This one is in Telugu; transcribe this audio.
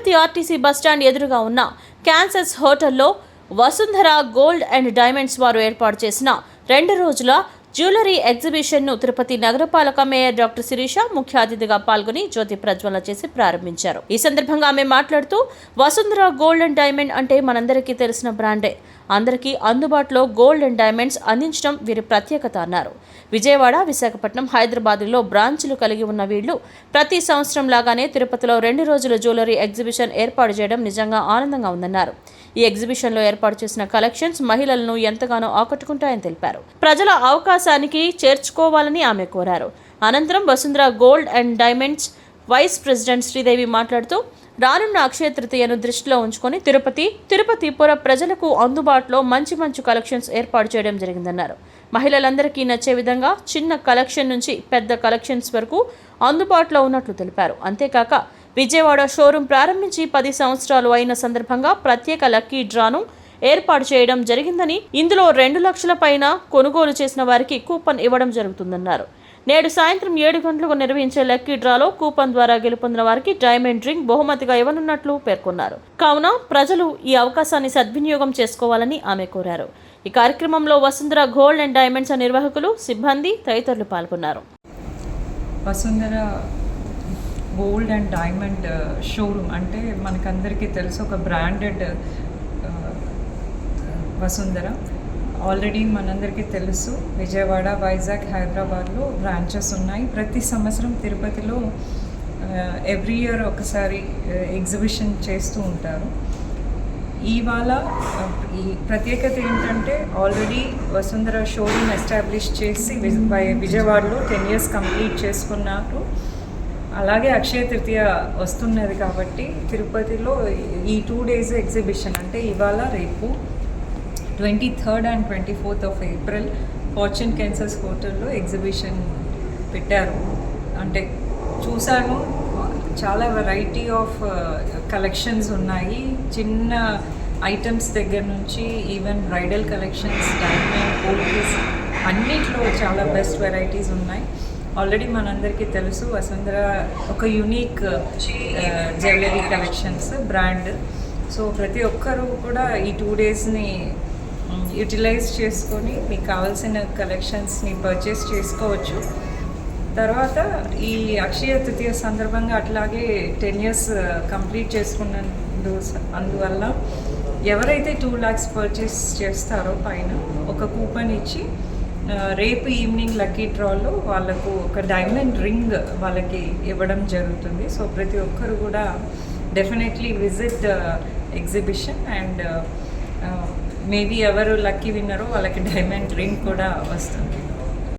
తిరుపతి ఆర్టీసీ బస్టాండ్ ఎదురుగా ఉన్న క్యాన్సస్ హోటల్లో వసుంధర గోల్డ్ అండ్ డైమండ్స్ వారు ఏర్పాటు చేసిన 2 రోజుల జ్యువెలరీ ఎగ్జిబిషన్ను తిరుపతి నగరపాలక మేయర్ డాక్టర్ శిరీష ముఖ్య అతిథిగా పాల్గొని జ్యోతి ప్రజ్వలన చేసి ప్రారంభించారు. ఈ సందర్భంగా ఆమె మాట్లాడుతూ వసుంధర గోల్డ్ అండ్ డైమండ్ అంటే మనందరికీ తెలిసిన బ్రాండే. అందరికీ అందుబాటులో గోల్డ్ అండ్ డైమండ్స్ అందించడం వీరి ప్రత్యేకత అన్నారు. విజయవాడ, విశాఖపట్నం, హైదరాబాద్లో బ్రాంచ్లు కలిగి ఉన్న వీళ్లు ప్రతి సంవత్సరం లాగానే తిరుపతిలో 2 రోజుల జ్యువెలరీ ఎగ్జిబిషన్ ఏర్పాటు చేయడం నిజంగా ఆనందంగా ఉందన్నారు. ఈ ఎగ్జిబిషన్లో ఏర్పాటు చేసిన కలెక్షన్స్ మహిళలను ఎంతగానో ఆకట్టుకుంటాయని తెలిపారు. ప్రజల అవకాశానికి చేర్చుకోవాలని ఆమె కోరారు. అనంతరం Vasundhara gold and diamonds vice president Sridevi మాట్లాడుతూ రానున్న అక్షయ తృతీయను దృష్టిలో ఉంచుకొని తిరుపతిపుర ప్రజలకు అందుబాటులో మంచి కలెక్షన్స్ ఏర్పాటు చేయడం జరిగిందన్నారు. మహిళలందరికీ నచ్చే విధంగా చిన్న కలెక్షన్ నుంచి పెద్ద కలెక్షన్స్ వరకు అందుబాటులో ఉన్నట్లు తెలిపారు. అంతేకాక విజయవాడ షోరూం ప్రారంభించి 10 సంవత్సరాలు అయిన సందర్భంగా ప్రత్యేక లక్కీ డ్రాను ఏర్పాటు చేయడం జరిగిందని, ఇందులో 2 లక్షల పైన కొనుగోలు చేసిన వారికి కూపన్ ఇవ్వడం జరుగుతుందన్నారు. నేడు సాయంత్రం 7 గంటలకు నిర్వహించే లక్కీ డ్రాలో కూపన్ ద్వారా గెలుపొందిన వారికి డైమండ్ రింగ్ బహుమతిగా ఇవ్వనున్నట్లు పేర్కొన్నారు. కావున ప్రజలు ఈ అవకాశాన్ని సద్వినియోగం చేసుకోవాలని ఆమె కోరారు. ఈ కార్యక్రమంలో వసుంధర గోల్డ్ అండ్ డైమండ్స్ నిర్వాహకులు, సిబ్బంది తదితరులు పాల్గొన్నారు. Vasundhara gold and diamond showroom అంటే మనకందరికీ తెలుసు, ఒక బ్రాండెడ్ వసుంధర. ఆల్రెడీ మనందరికీ తెలుసు విజయవాడ, వైజాగ్, హైదరాబాద్లో బ్రాంచెస్ ఉన్నాయి. ప్రతి సంవత్సరం తిరుపతిలో ఎవ్రీ ఇయర్ ఒకసారి ఎగ్జిబిషన్ చేస్తూ ఉంటారు. ఇవాళ ఈ ప్రత్యేకత ఏంటంటే ఆల్రెడీ వసుంధర షోరూమ్ ఎస్టాబ్లిష్ చేసి విజయవాడలో 10 years కంప్లీట్ చేసుకున్నారు. అలాగే అక్షయ తృతీయ వస్తున్నది కాబట్టి తిరుపతిలో ఈ 2 days ఎగ్జిబిషన్ అంటే ఇవాళ రేపు 23rd and 24th of April fortune Kansas హోటల్లో ఎగ్జిబిషన్ పెట్టారు. అంటే చూశాను, చాలా వెరైటీ ఆఫ్ కలెక్షన్స్ ఉన్నాయి. చిన్న ఐటమ్స్ దగ్గర నుంచి even bridal collections, diamond, polkis అన్నిట్లో చాలా బెస్ట్ వెరైటీస్ ఉన్నాయి. ఆల్రెడీ మనందరికీ తెలుసు వసుంధర ఒక unique jewellery collections brand. So ప్రతి ఒక్కరూ కూడా ఈ 2 daysని యూటిలైజ్ చేసుకొని మీకు కావాల్సిన కలెక్షన్స్ని పర్చేస్ చేసుకోవచ్చు. తర్వాత ఈ అక్షయ తృతీయ సందర్భంగా అట్లాగే 10 years కంప్లీట్ అందువల్ల ఎవరైతే 2 lakhs పర్చేస్ చేస్తారో పైన ఒక కూపన్ ఇచ్చి రేపు ఈవినింగ్ లక్కీ డ్రాలో వాళ్ళకు ఒక డైమండ్ రింగ్ వాళ్ళకి ఇవ్వడం జరుగుతుంది. సో ప్రతి ఒక్కరు కూడా definitely visit exhibition and maybe ఎవరు లక్కీ విన్నరో వాళ్ళకి డైమండ్ రింగ్ కూడా వస్తుంది.